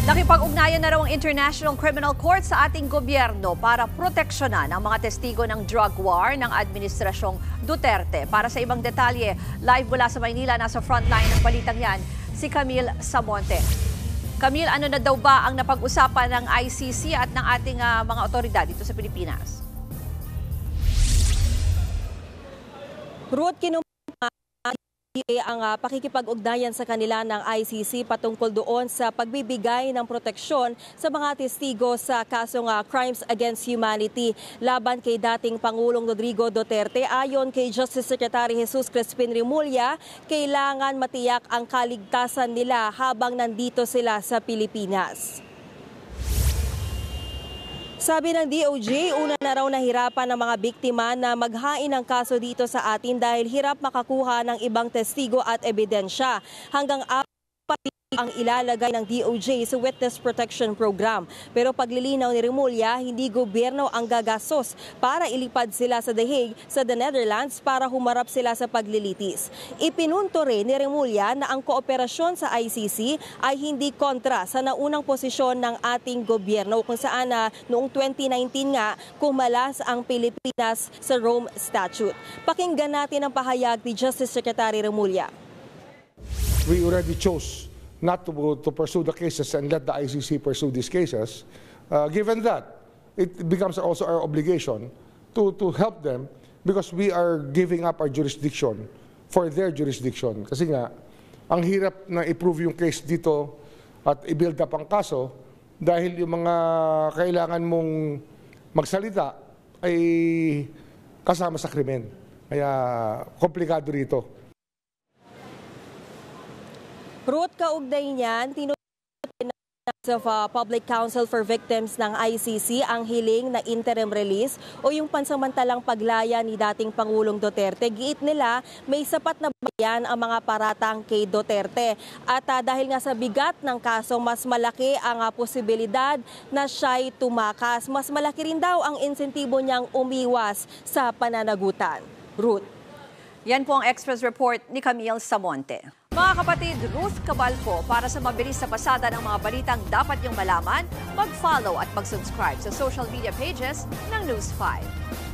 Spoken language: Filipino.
Nakipag-ugnayan na raw ang International Criminal Court sa ating gobyerno para proteksyonan ang mga testigo ng drug war ng Administrasyong Duterte. Para sa ibang detalye, live mula sa Maynila, nasa frontline ng balitang yan, si Camille Samonte. Camille, ano na daw ba ang napag-usapan ng ICC at ng ating mga otoridad dito sa Pilipinas? Ruth, ang pakikipag-ugnayan sa kanila ng ICC patungkol doon sa pagbibigay ng proteksyon sa mga testigo sa kasong Crimes Against Humanity laban kay dating Pangulong Rodrigo Duterte. Ayon kay Justice Secretary Jesus Crispin Remulla, kailangan matiyak ang kaligtasan nila habang nandito sila sa Pilipinas. Sabi ng DOJ, una na raw nahirapan ng mga biktima na maghain ng kaso dito sa atin dahil hirap makakuha ng ibang testigo at ebidensya. Hanggang 4 ang ilalagay ng DOJ sa Witness Protection Program. Pero paglilinaw ni Remulla, hindi gobyerno ang gagastos para ilipad sila sa The Hague sa the Netherlands para humarap sila sa paglilitis. Ipinunto rin ni Remulla na ang kooperasyon sa ICC ay hindi kontra sa naunang posisyon ng ating gobyerno kung saan noong 2019 nga kumalas ang Pilipinas sa Rome Statute. Pakinggan natin ang pahayag ni Justice Secretary Remulla. We already chose not to pursue the cases and let the ICC pursue these cases. Given that, it becomes also our obligation to help them because we are giving up our jurisdiction for their jurisdiction. Kasi nga, ang hirap na i-prove yung case dito at i-build up ang kaso dahil yung mga kailangan mong magsalita ay kasama sa krimen. Kaya komplikado rito. Ruth, kaugnay niyan, tinutuloy of Public Counsel for Victims ng ICC ang hiling na interim release o yung pansamantalang paglaya ni dating Pangulong Duterte. Giit nila, may sapat na bayan ang mga paratang kay Duterte. At dahil nga sa bigat ng kaso, mas malaki ang posibilidad na siya'y tumakas. Mas malaki rin daw ang insentibo niyang umiwas sa pananagutan. Ruth. Yan po ang Express Report ni Camille Samonte. Mga kapatid, Ruth Cabalco, para sa mabilis na pasada ng mga balitang dapat niyong malaman, mag-follow at mag-subscribe sa social media pages ng News 5.